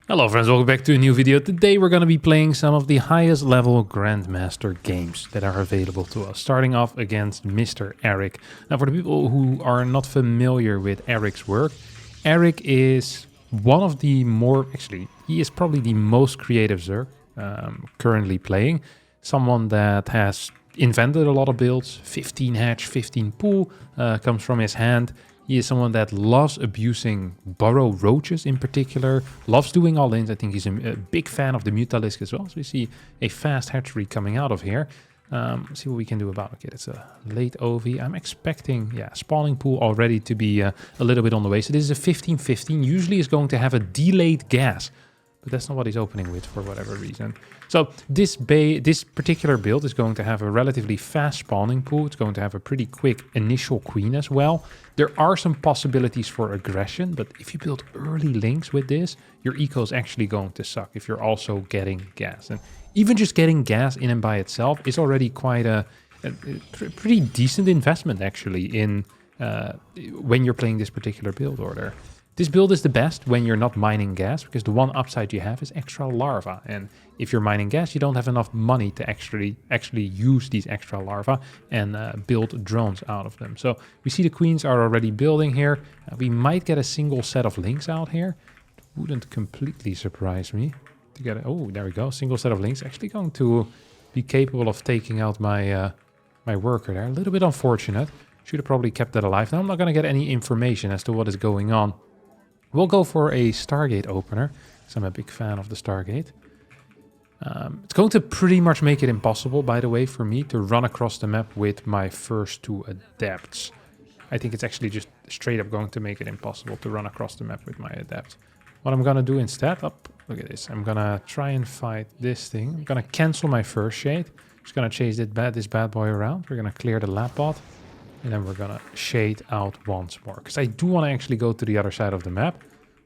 Hello friends, welcome back to a new video. Today we're going to be playing some of the highest level Grandmaster games that are available to us. Starting off against Mr. Eric. Now for the people who are not familiar with Eric's work, Eric is one of the more, actually, he is probably the most creative Zerg currently playing. Someone that has invented a lot of builds, 15 hatch, 15 pool, comes from his hand. He is someone that loves abusing burrow roaches in particular, loves doing all-ins. I think he's a big fan of the Mutalisk as well. So we see a fast hatchery coming out of here. Let's see what we can do about it. Okay, it's a late OV. I'm expecting, spawning pool already to be a little bit on the way. So this is a 15-15. Usually is going to have a delayed gas, but that's not what he's opening with for whatever reason. So this particular build is going to have a relatively fast spawning pool. It's going to have a pretty quick initial queen as well. There are some possibilities for aggression, but if you build early links with this, your eco is actually going to suck if you're also getting gas. And even just getting gas in and by itself is already quite a pretty decent investment actually in when you're playing this particular build order. This build is the best when you're not mining gas, because the one upside you have is extra larva. And if you're mining gas, you don't have enough money to actually use these extra larva and build drones out of them. So we see the queens are already building here. We might get a single set of links out here. Wouldn't completely surprise me to get it. Oh, there we go. Single set of links. Actually going to be capable of taking out my my worker there. A little bit unfortunate. Should have probably kept that alive. Now I'm not going to get any information as to what is going on. We'll go for a Stargate opener, because I'm a big fan of the Stargate. It's going to pretty much make it impossible, by the way, for me to run across the map with my first two adepts. I think it's actually just straight up going to make it impossible to run across the map with my adept. What I'm going to do instead, look at this. I'm going to try and fight this thing. I'm going to cancel my first shade. Just going to chase this bad boy around. We're going to clear the lab bot. And then we're going to shade out once more. Because I do want to actually go to the other side of the map.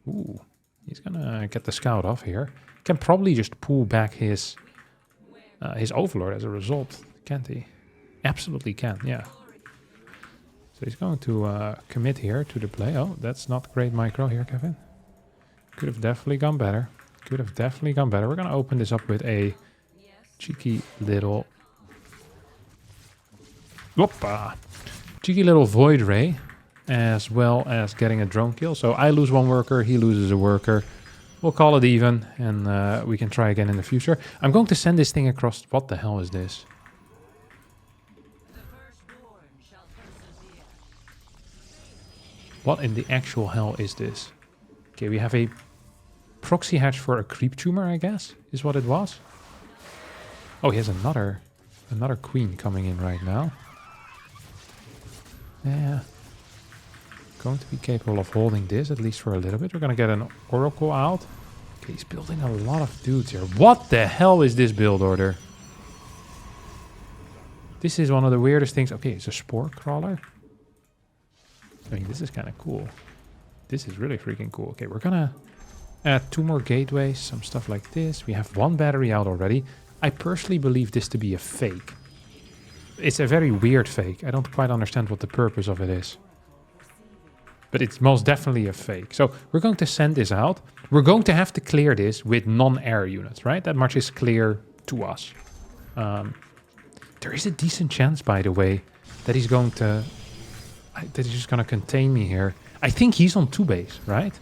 Ooh, he's going to get the scout off here. Can probably just pull back his overlord as a result. Can't he? Absolutely can, yeah. So he's going to commit here to the play. Oh, that's not great micro here, Kevin. Could have definitely gone better. Could have definitely gone better. We're going to open this up with a cheeky little... Whoopa! Cheeky little Void Ray, as well as getting a drone kill. So I lose one worker, he loses a worker. We'll call it even, and we can try again in the future. I'm going to send this thing across. What the hell is this? What in the actual hell is this? Okay, we have a proxy hatch for a creep tumor, I guess, is what it was. Oh, he has another queen coming in right now. Yeah, going to be capable of holding this at least for a little bit. We're going to get an oracle out. Okay, he's building a lot of dudes here. What the hell is this build order? This is one of the weirdest things. Okay, it's a spore crawler. I mean, this is kind of cool. This is really freaking cool. Okay, we're going to add 2 more gateways, some stuff like this. We have 1 battery out already. I personally believe this to be a fake. It's a very weird fake. I don't quite understand what the purpose of it is. But it's most definitely a fake. So we're going to send this out. We're going to have to clear this with non-air units, right? That much is clear to us. There is a decent chance, by the way, that he's going to... that he's just going to contain me here. I think he's on 2 base, right?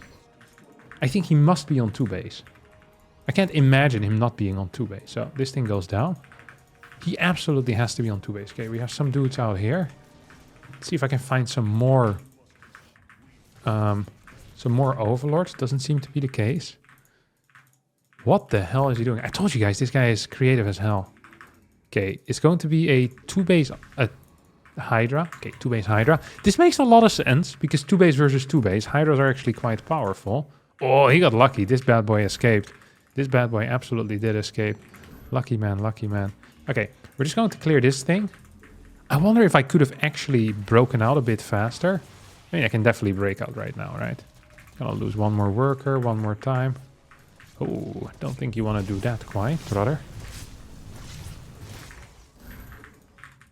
I think he must be on 2 base. I can't imagine him not being on 2 base. So this thing goes down. He absolutely has to be on 2 base. Okay, we have some dudes out here. Let's see if I can find some more overlords. Doesn't seem to be the case. What the hell is he doing? I told you guys, this guy is creative as hell. Okay, it's going to be a 2 base Hydra. Okay, 2 base Hydra. This makes a lot of sense because 2 base versus 2 base. Hydras are actually quite powerful. Oh, he got lucky. This bad boy escaped. This bad boy absolutely did escape. Lucky man, lucky man. Okay, we're just going to clear this thing. I wonder if I could have actually broken out a bit faster. I mean, I can definitely break out right now, right? Gonna lose 1 more worker, 1 more time. Oh, I don't think you want to do that quite, brother.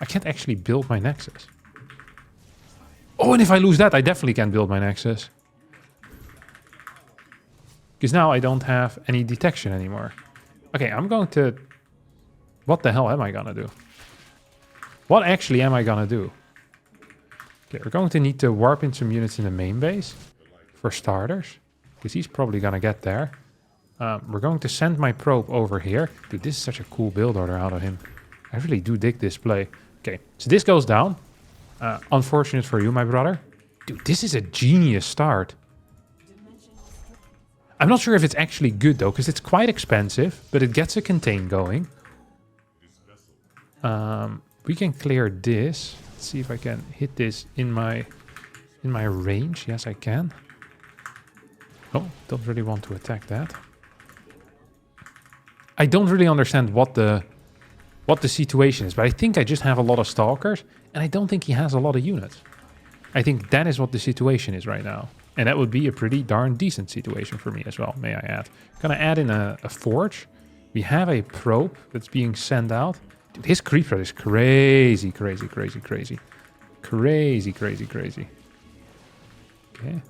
I can't actually build my Nexus. Oh, and if I lose that, I definitely can't build my Nexus. Because now I don't have any detection anymore. Okay, I'm going to... What the hell am I gonna do? What actually am I gonna do? Okay, we're going to need to warp in some units in the main base. For starters. Because he's probably gonna get there. We're going to send my probe over here. Dude, this is such a cool build order out of him. I really do dig this play. Okay, so this goes down. Unfortunate for you, my brother. Dude, this is a genius start. I'm not sure if it's actually good, though, because it's quite expensive, but it gets a contain going. We can clear this. Let's see if I can hit this in my range. Yes, I can. Oh, don't really want to attack that. I don't really understand what the situation is, but I think I just have a lot of stalkers, and I don't think he has a lot of units. I think that is what the situation is right now. And that would be a pretty darn decent situation for me as well, may I add. Gonna add in a forge. We have a probe that's being sent out. Dude, his creep rate is crazy, crazy, crazy, crazy. Crazy, crazy, crazy. Okay.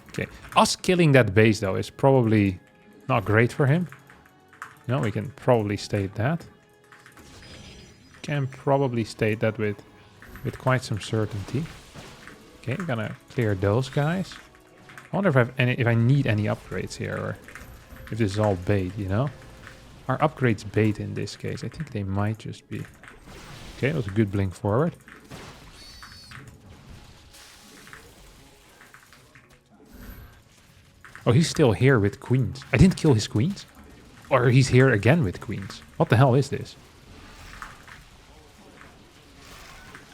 Okay. Us killing that base, though, is probably not great for him. No, we can probably state that. Can probably state that with quite some certainty. Okay, I'm gonna clear those guys. I wonder if I need any upgrades here, or if this is all bait, you know? Are upgrades bait in this case? I think they might just be. Okay, that was a good blink forward. Oh, he's still here with queens. I didn't kill his queens? Or he's here again with queens. What the hell is this?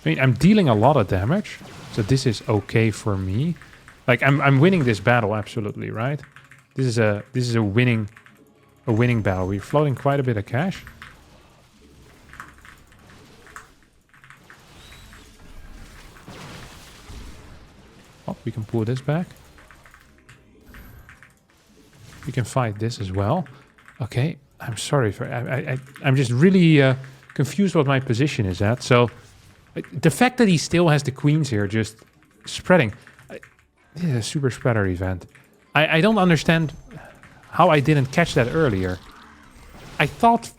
I mean, I'm dealing a lot of damage, so this is okay for me. Like, I'm winning this battle, absolutely, right? This is a winning battle. We're floating quite a bit of cash. Oh, we can pull this back. We can fight this as well. Okay, I'm sorry for... I'm just really confused what my position is at. So, the fact that he still has the queens here just spreading... This is a super spreader event. I don't understand how I didn't catch that earlier. I thought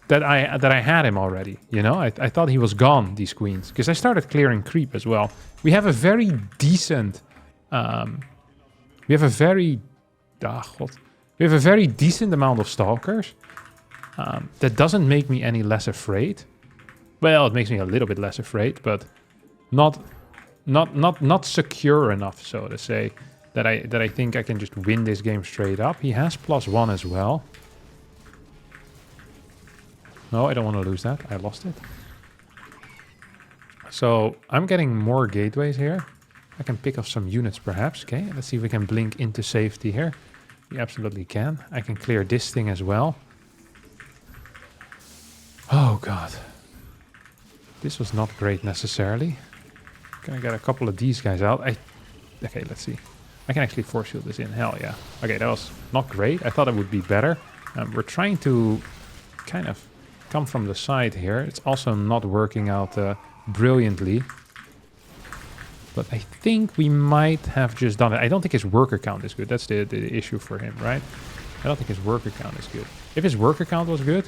that I had him already, you know? I thought he was gone, these queens. Because I started clearing creep as well. We have a very decent... we have a very... We have a very decent amount of stalkers. That doesn't make me any less afraid. Well, it makes me a little bit less afraid, but not secure enough, so to say, that I think I can just win this game straight up. He has +1 as well. No, I don't want to lose that. I lost it. So I'm getting more gateways here. I can pick up some units perhaps. Okay, let's see if we can blink into safety here. We absolutely can. I can clear this thing as well. Oh god. This was not great necessarily. Can I get a couple of these guys out? Okay, let's see. I can actually force field this in. Hell yeah. Okay, that was not great. I thought it would be better. We're trying to kind of come from the side here. It's also not working out brilliantly. But I think we might have just done it. I don't think his worker count is good. That's the issue for him, right? I don't think his worker count is good. If his worker count was good,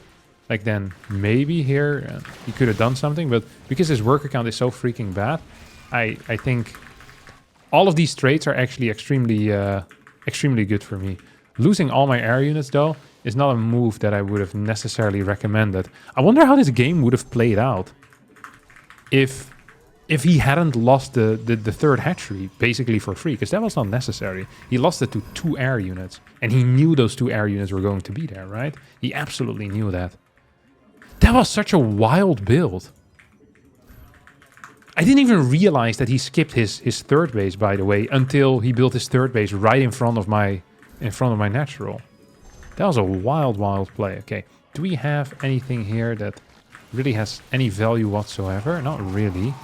like then maybe here he could have done something. But because his worker count is so freaking bad, I think all of these traits are actually extremely good for me. Losing all my air units, though, is not a move that I would have necessarily recommended. I wonder how this game would have played out if he hadn't lost the third hatchery basically for free, because that was not necessary. He lost it to 2 air units, and he knew those 2 air units were going to be there, right? He absolutely knew that. That was such a wild build. I didn't even realize that he skipped his third base, by the way, until he built his third base right in front of my natural. That was a wild play. Okay, do we have anything here that really has any value whatsoever? Not really.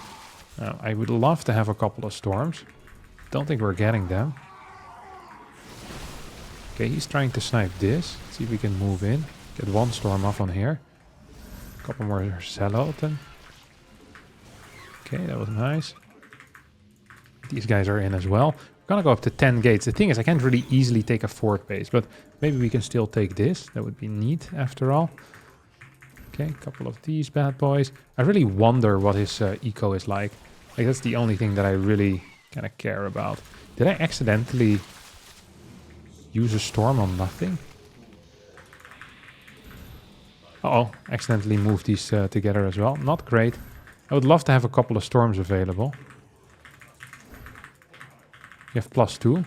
I would love to have a couple of storms. Don't think we're getting them. Okay, he's trying to snipe this. Let's see if we can move in. Get 1 storm off on here. A couple more Zealoten. Okay, that was nice. These guys are in as well. gonna go up to 10 gates. The thing is, I can't really easily take a fort base, but maybe we can still take this. That would be neat after all. Okay, a couple of these bad boys. I really wonder what his eco is like. Like, that's the only thing that I really kind of care about. Did I accidentally use a storm on nothing? Uh-oh, accidentally moved these together as well. Not great. I would love to have a couple of storms available. You have +2.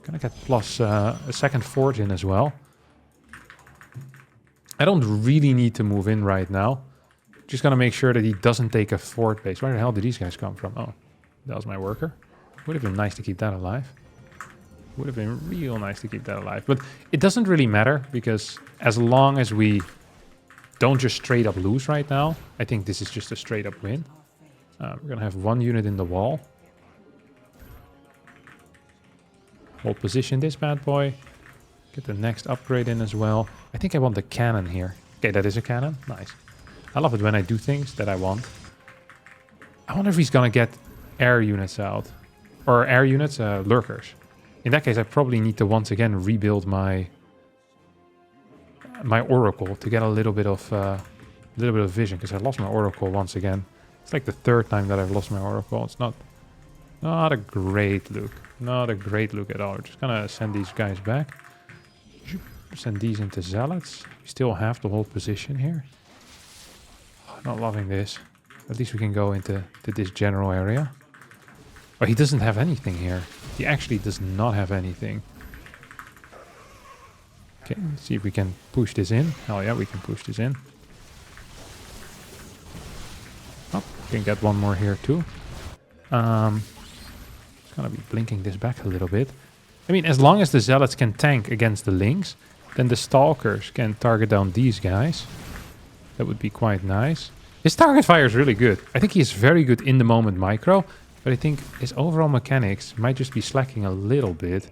Gonna get plus a second fort in as well. I don't really need to move in right now. Just gonna make sure that he doesn't take a fort base. Where the hell did these guys come from? Oh, that was my worker. Would have been nice to keep that alive. Would have been real nice to keep that alive. But it doesn't really matter, because as long as we don't just straight up lose right now, I think this is just a straight up win. We're gonna have 1 unit in the wall. Hold position this bad boy. Get the next upgrade in as well. I think I want the cannon here. Okay, that is a cannon. Nice. I love it when I do things that I want. I wonder if he's gonna get air units out. Or air units, lurkers. In that case, I probably need to once again rebuild my oracle to get a little bit of vision, because I lost my oracle once again. It's like the 3rd time that I've lost my oracle. It's not a great look. Not a great look at all. We're just gonna send these guys back. Send these into zealots. We still have to hold position here. Not loving this. At least we can go into this general area. Oh, he doesn't have anything here. He actually does not have anything. Okay, let's see if we can push this in. Hell yeah, we can push this in. Oh, we can get one more here too. Just gonna be blinking this back a little bit. I mean, as long as the zealots can tank against the lings, then the stalkers can target down these guys. That would be quite nice. His target fire is really good. I think he is very good in the moment micro, but I think his overall mechanics might just be slacking a little bit.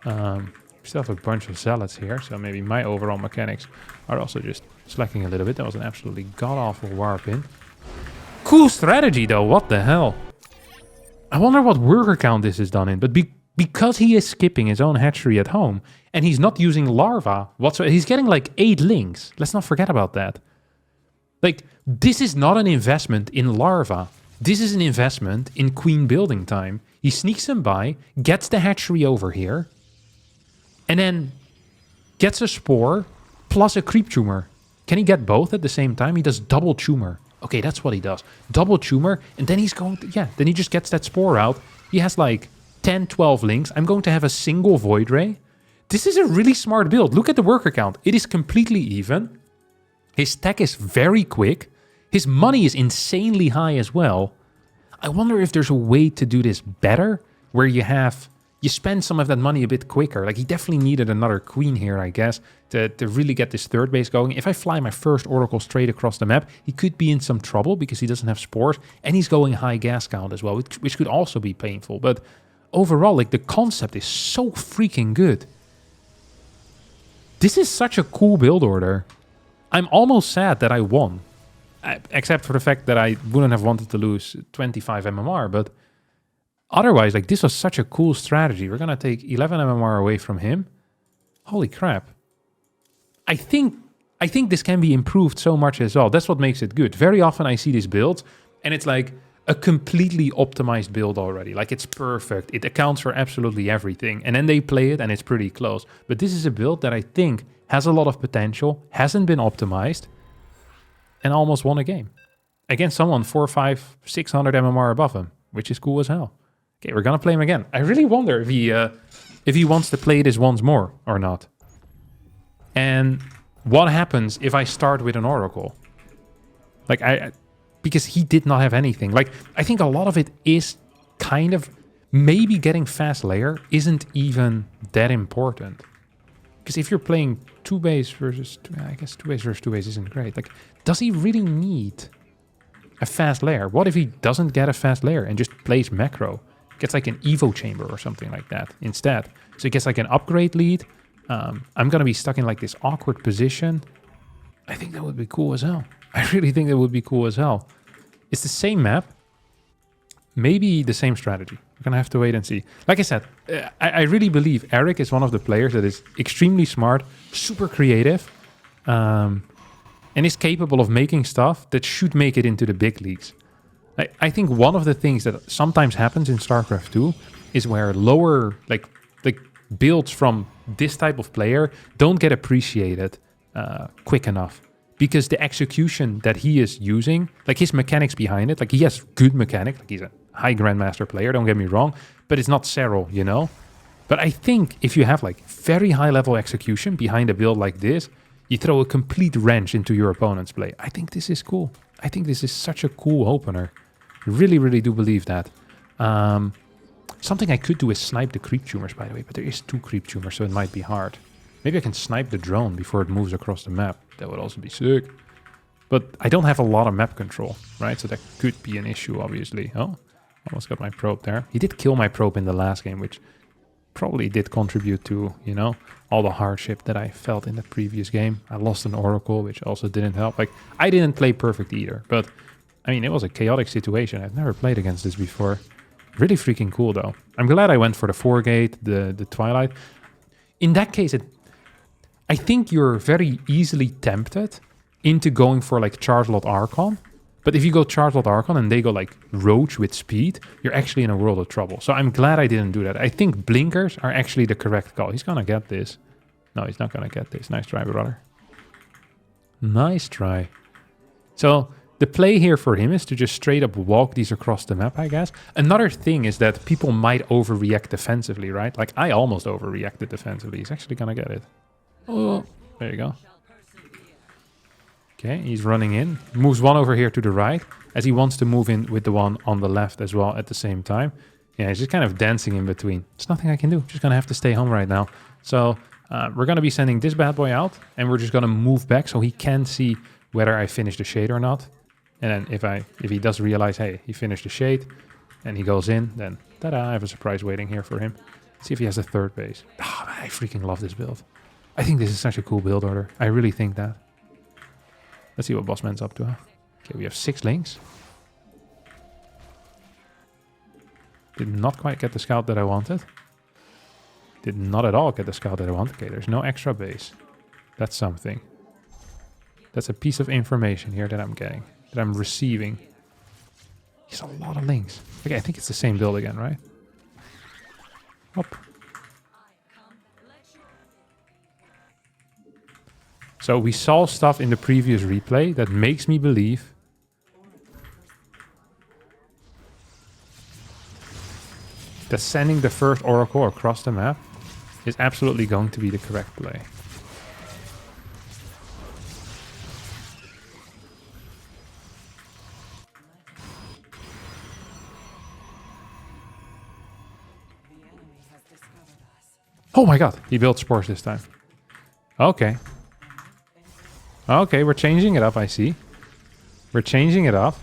We still have a bunch of zealots here, so maybe my overall mechanics are also just slacking a little bit. That was an absolutely god-awful warp in. Cool strategy though, what the hell? I wonder what worker count this is done in, but because he is skipping his own hatchery at home, and he's not using larva whatsoever, he's getting like 8 lings. Let's not forget about that. Like, this is not an investment in larva. This is an investment in queen building time. He sneaks them by, gets the hatchery over here, and then gets a spore plus a creep tumor. Can he get both at the same time? He does double tumor. Okay, that's what he does. Double tumor, and then he's going to, yeah, then he just gets that spore out. He has like 10, 12 links. I'm going to have a single void ray. This is a really smart build. Look at the worker count. It is completely even. His tech is very quick. His money is insanely high as well. I wonder if there's a way to do this better, where you spend some of that money a bit quicker. Like, he definitely needed another queen here, I guess, to really get this 3rd base going. If I fly my first oracle straight across the map, he could be in some trouble because he doesn't have spores, and he's going high gas count as well, which could also be painful. But overall, like, the concept is so freaking good. This is such a cool build order. I'm almost sad that I won. Except for the fact that I wouldn't have wanted to lose 25 MMR, but otherwise, like, this was such a cool strategy. We're gonna take 11 MMR away from him. Holy crap. I think this can be improved so much as well. That's what makes it good. Very often I see these builds, and it's like a completely optimized build already. Like, it's perfect. It accounts for absolutely everything. And then they play it, and it's pretty close. But this is a build that I think has a lot of potential, hasn't been optimized, and almost won a game against someone 400, 500, 600 MMR above him, which is cool as hell. Okay, we're gonna play him again. I really wonder if he wants to play this once more or not. And what happens if I start with an oracle? Like, because he did not have anything. Like, I think a lot of it is kind of maybe getting fast layer isn't even that important. Because if you're playing 2 base versus 2, I guess 2 base versus 2 base isn't great. Like, does he really need a fast layer? What if he doesn't get a fast layer and just plays macro? Gets like an Evo chamber or something like that instead. So he gets like an upgrade lead. I'm going to be stuck in like this awkward position. I think that would be cool as hell. I really think that would be cool as hell. It's the same map. Maybe the same strategy. We're going to have to wait and see. Like I said, I really believe Eric is one of the players that is extremely smart, super creative, and is capable of making stuff that should make it into the big leagues. I think one of the things that sometimes happens in StarCraft 2 is where lower, like builds from this type of player don't get appreciated quick enough. Because the execution that he is using, like his mechanics behind it, like he has good mechanics, like he's a high Grandmaster player, don't get me wrong, but it's not Serral, you know? But I think if you have like very high level execution behind a build like this, you throw a complete wrench into your opponent's play. I think this is cool. I think this is such a cool opener. Really, really do believe that. Something I could do is snipe the creep tumors, by the way, but there is 2 creep tumors, so it might be hard. Maybe I can snipe the drone before it moves across the map. That would also be sick. But I don't have a lot of map control, right? So that could be an issue, obviously. Oh, almost got my probe there. He did kill my probe in the last game, which probably did contribute to, you know, all the hardship that I felt in the previous game. I lost an Oracle, which also didn't help. Like, I didn't play perfect either, but I mean, it was a chaotic situation. I've never played against this before. Really freaking cool, though. I'm glad I went for the 4-gate, the Twilight. In that case, I think you're very easily tempted into going for like Charge-Lot Archon. But if you go Charge-Lot Archon and they go like Roach with speed, you're actually in a world of trouble. So I'm glad I didn't do that. I think blinkers are actually the correct call. He's gonna get this. No, he's not gonna get this. Nice try, brother. Nice try. So the play here for him is to just straight up walk these across the map, I guess. Another thing is that people might overreact defensively, right? Like I almost overreacted defensively. He's actually gonna get it. Oh, there you go. Okay, he's running in. Moves one over here to the right, as he wants to move in with the one on the left as well at the same time. Yeah, he's just kind of dancing in between. There's nothing I can do. Just gonna have to stay home right now. So we're gonna be sending this bad boy out, and we're just gonna move back so he can see whether I finish the shade or not. And then if he does realize, hey, he finished the shade, and he goes in, then ta-da, I have a surprise waiting here for him. Let's see if he has a third base. Oh, man, I freaking love this build. I think this is such a cool build order. I really think that. Let's see what Bossman's up to. Huh? Okay, we have 6 links. Did not quite get the scout that I wanted. Did not at all get the scout that I wanted. Okay, there's no extra base. That's something. That's a piece of information here that I'm getting. That I'm receiving. He's a lot of links. Okay, I think it's the same build again, right? Hop. So we saw stuff in the previous replay that makes me believe that sending the first Oracle across the map is absolutely going to be the correct play. Oh my god, he built spores this time. Okay. Okay, we're changing it up, I see. We're changing it up.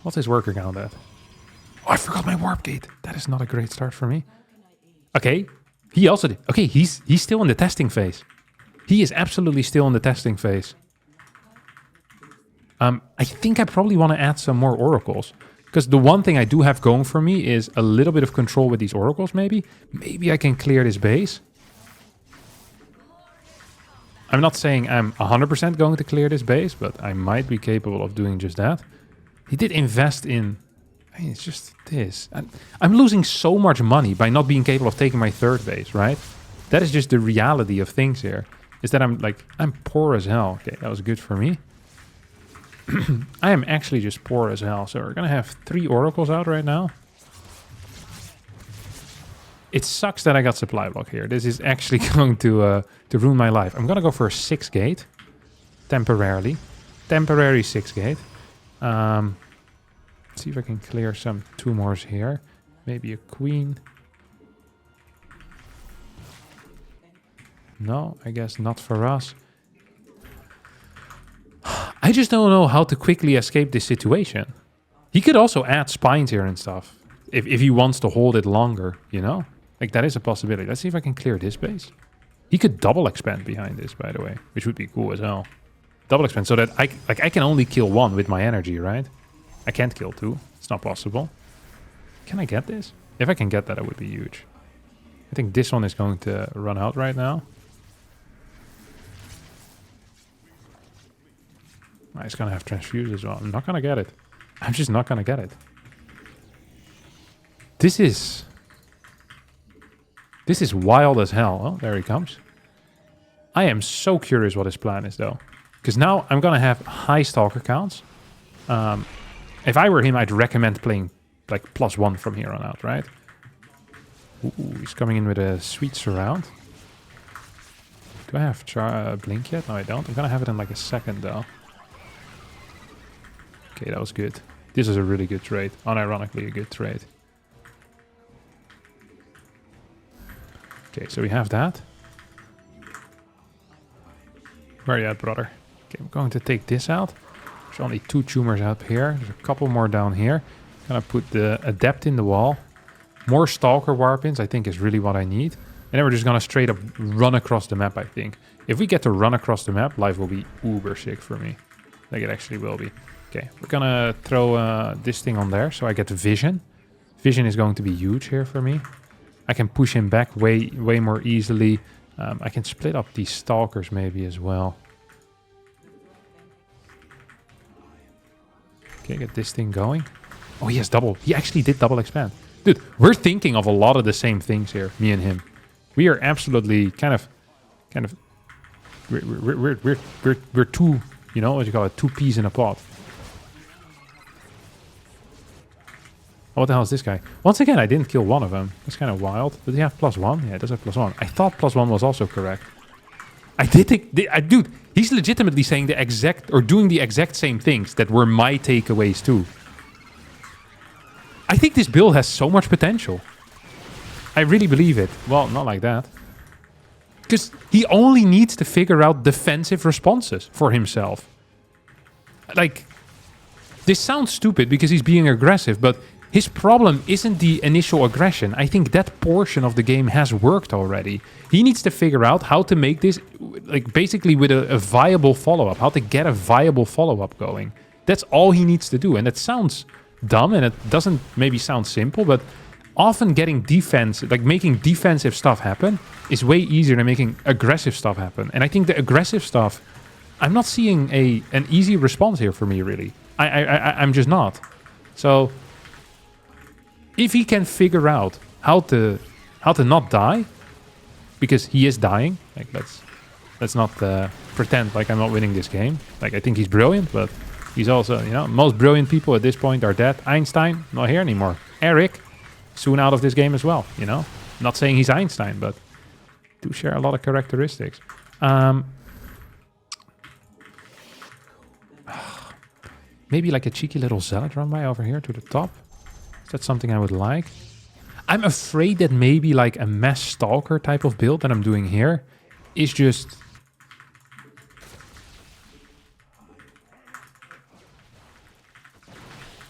What's his worker count at? Oh, I forgot my warp gate. That is not a great start for me. Okay, he also did. Okay, he's still in the testing phase. He is absolutely still in the testing phase. I think I probably want to add some more oracles. Because the one thing I do have going for me is a little bit of control with these oracles, maybe. Maybe I can clear this base. I'm not saying I'm 100% going to clear this base, but I might be capable of doing just that. He did invest in... I mean, it's just this. I'm losing so much money by not being capable of taking my third base, right? That is just the reality of things here. Is that I'm poor as hell. Okay, that was good for me. I am actually just poor as hell. So we're going to have 3 oracles out right now. It sucks that I got supply block here. This is actually going to ruin my life. I'm going to go for a 6-gate. Temporarily. Temporary 6-gate. See if I can clear some 2 mores here. Maybe a queen. No, I guess not for us. I just don't know how to quickly escape this situation. He could also add spines here and stuff. If he wants to hold it longer, you know? Like, that is a possibility. Let's see if I can clear this base. He could double expand behind this, by the way. Which would be cool as hell. Double expand, so that I can only kill 1 with my energy, right? I can't kill 2. It's not possible. Can I get this? If I can get that, it would be huge. I think this one is going to run out right now. It's going to have transfuse as well. I'm not going to get it. I'm just not going to get it. This is wild as hell. Oh, there he comes. I am so curious what his plan is, though. Because now I'm going to have high stalker counts. If I were him, I'd recommend playing like +1 from here on out, right? Ooh, he's coming in with a sweet surround. Do I have blink yet? No, I don't. I'm going to have it in like a second, though. Okay, that was good. This is a really good trade. Unironically, a good trade. Okay, so we have that. Where are you at, brother? Okay, I'm going to take this out. There's only 2 tumors up here. There's a couple more down here. Gonna put the adept in the wall. More stalker warpins, I think, is really what I need. And then we're just gonna straight up run across the map, I think. If we get to run across the map, life will be uber sick for me. Like, it actually will be. Okay, we're gonna throw this thing on there so I get vision. Vision is going to be huge here for me. I can push him back way more easily. I can split up these stalkers maybe as well. Okay, get this thing going. Oh, he has double. He actually did double expand. Dude, we're thinking of a lot of the same things here, me and him. We are absolutely kind of we're two, you know, what you call it, 2 peas in a pod. Oh, what the hell is this guy? Once again, I didn't kill one of them. That's kind of wild. Did he have +1? Yeah, it does have +1. I thought +1 was also correct. I did think... dude, he's legitimately saying the exact... or doing the exact same things that were my takeaways too. I think this build has so much potential. I really believe it. Well, not like that. Because he only needs to figure out defensive responses for himself. Like... this sounds stupid because he's being aggressive, but... his problem isn't the initial aggression. I think that portion of the game has worked already. He needs to figure out how to make this, like, basically with a viable follow-up. How to get a viable follow-up going. That's all he needs to do. And it sounds dumb and it doesn't maybe sound simple, but often getting defense, like making defensive stuff happen, is way easier than making aggressive stuff happen. And I think the aggressive stuff, I'm not seeing an easy response here for me, really. I'm just not. So... if he can figure out how to not die, because he is dying, like let's not pretend like I'm not winning this game. Like, I think he's brilliant, but he's also, you know, most brilliant people at this point are dead. Einstein, not here anymore. Eric, soon out of this game as well, you know. Not saying he's Einstein, but do share a lot of characteristics. Maybe like a cheeky little zealot run by over here to the top. That's something I would like. I'm afraid that maybe like a mass stalker type of build that I'm doing here is just...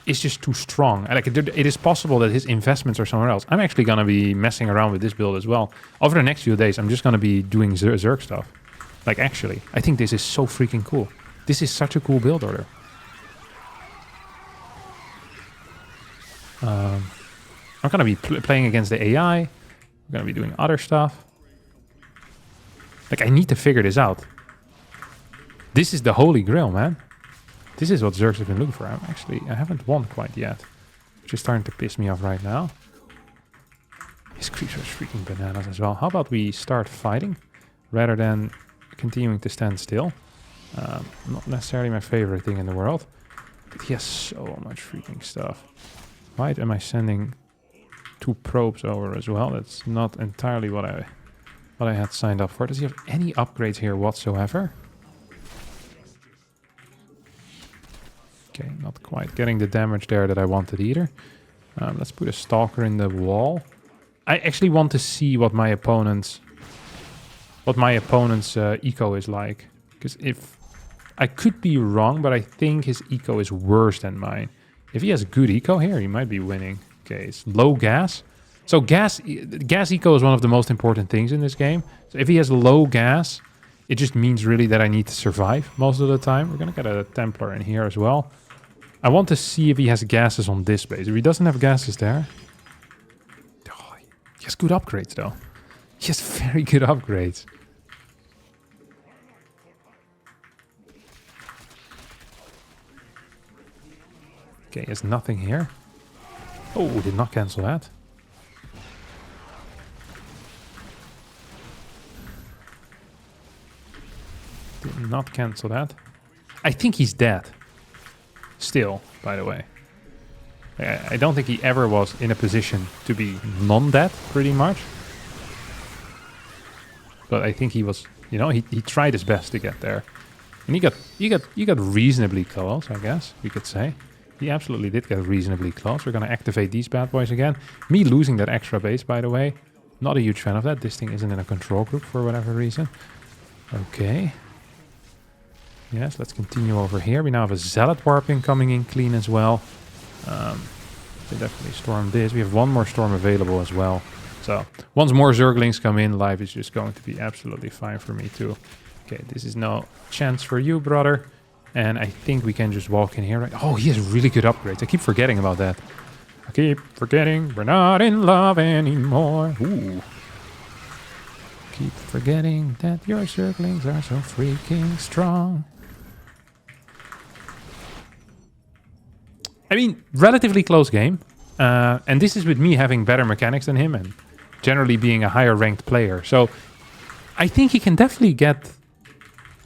it's just too strong. Like, it is possible that his investments are somewhere else. I'm actually going to be messing around with this build as well. Over the next few days, I'm just going to be doing Zerg stuff. Like, actually, I think this is so freaking cool. This is such a cool build order. I'm going to be playing against the AI. I'm going to be doing other stuff. Like, I need to figure this out. This is the holy grail, man. This is what Zergs have been looking for. I haven't won quite yet. Which is starting to piss me off right now. His creeps are freaking bananas as well. How about we start fighting rather than continuing to stand still? Not necessarily my favorite thing in the world. But he has so much freaking stuff. Why am I sending 2 probes over as well? That's not entirely what I had signed up for. Does he have any upgrades here whatsoever? Okay, not quite getting the damage there that I wanted either. Let's put a stalker in the wall. I actually want to see what my opponent's eco is like. Because if I could be wrong, but I think his eco is worse than mine. If he has good eco here, he might be winning. Okay, it's low gas. So gas eco is one of the most important things in this game. So if he has low gas, it just means really that I need to survive most of the time. We're going to get a Templar in here as well. I want to see if he has gases on this base. If he doesn't have gases there... Oh, he has good upgrades, though. He has very good upgrades. Okay, he has nothing here. Oh, did not cancel that. Did not cancel that. I think he's dead. Still, by the way. I don't think he ever was in a position to be non-dead, pretty much. But I think he was, you know, he tried his best to get there. And he got reasonably close, I guess, you could say. He absolutely did get reasonably close. We're going to activate these bad boys again. Me losing that extra base, by the way. Not a huge fan of that. This thing isn't in a control group for whatever reason. Okay. Yes, let's continue over here. We now have a Zealot Warping coming in clean as well. They definitely storm this. We have one more storm available as well. So, once more Zerglings come in, life is just going to be absolutely fine for me too. Okay, this is no chance for you, brother. And I think we can just walk in here, right? Oh, he has really good upgrades. I keep forgetting about that. I keep forgetting we're not in love anymore. Ooh. Keep forgetting that your Zerglings are so freaking strong. I mean, relatively close game. And this is with me having better mechanics than him and generally being a higher ranked player. So I think he can definitely get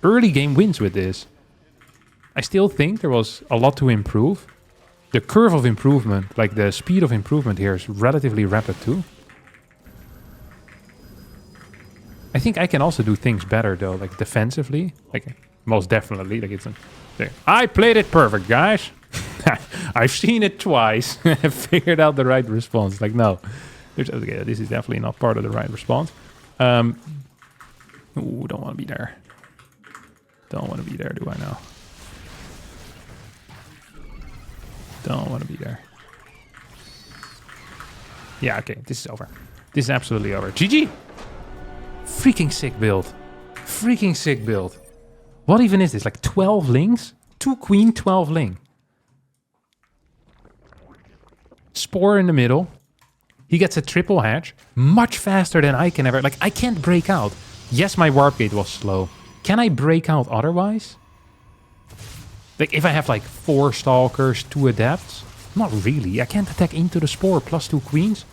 early game wins with this. I still think there was a lot to improve. The curve of improvement, like the speed of improvement here is relatively rapid too. I think I can also do things better though, like defensively. Like most definitely, like it's I played it perfect, guys. I've seen it twice. I figured out the right response. Like, no. Okay, this is definitely not part of the right response. Ooh, don't want to be there. Don't want to be there, do I now? Don't want to be there. Yeah, okay, this is over. This is absolutely over. GG! Freaking sick build. Freaking sick build. What even is this? Like 12 lings? 2 queen, 12 ling. Spore in the middle. He gets a triple hatch. Much faster than I can ever... Like, I can't break out. Yes, my warp gate was slow. Can I break out otherwise? Like, if I have like 4 stalkers, 2 adepts? Not really. I can't attack into the spore plus 2 queens.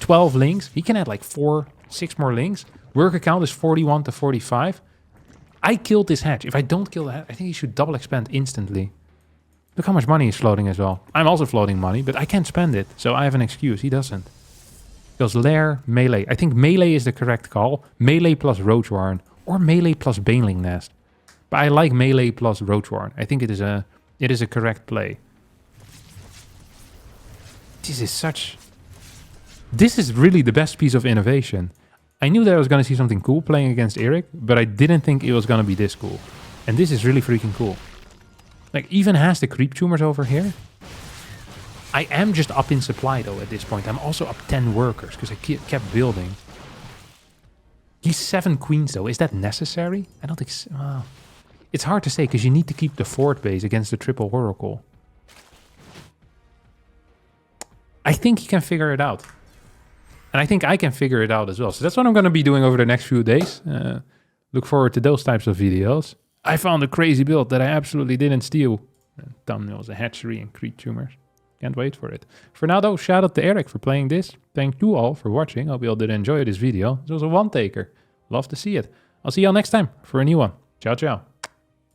12 lings. He can add like 4, 6 more lings. Worker count is 41 to 45. I killed this hatch. If I don't kill the hatch, I think he should double expand instantly. Look how much money he's floating as well. I'm also floating money, but I can't spend it. So I have an excuse. He doesn't. He goes lair, melee. I think melee is the correct call. Melee plus Roach Warren. Or melee plus Baneling Nest. But I like melee plus Roach Warren. I think it is a correct play. This is really the best piece of innovation. I knew that I was going to see something cool playing against Eric, but I didn't think it was going to be this cool. And this is really freaking cool. Like, even has the creep tumors over here. I am just up in supply, though, at this point. I'm also up 10 workers, because I kept building. He's 7 queens, though. Is that necessary? I don't think so. Well, it's hard to say, because you need to keep the fort base against the triple oracle. I think he can figure it out. And I think I can figure it out as well. So that's what I'm going to be doing over the next few days. Look forward to those types of videos. I found a crazy build that I absolutely didn't steal. Thumbnails, a hatchery, and creep tumors. Can't wait for it. For now, though, shout out to Eric for playing this. Thank you all for watching. Hope you all did enjoy this video. This was a one-taker. Love to see it. I'll see you all next time for a new one. Ciao, ciao.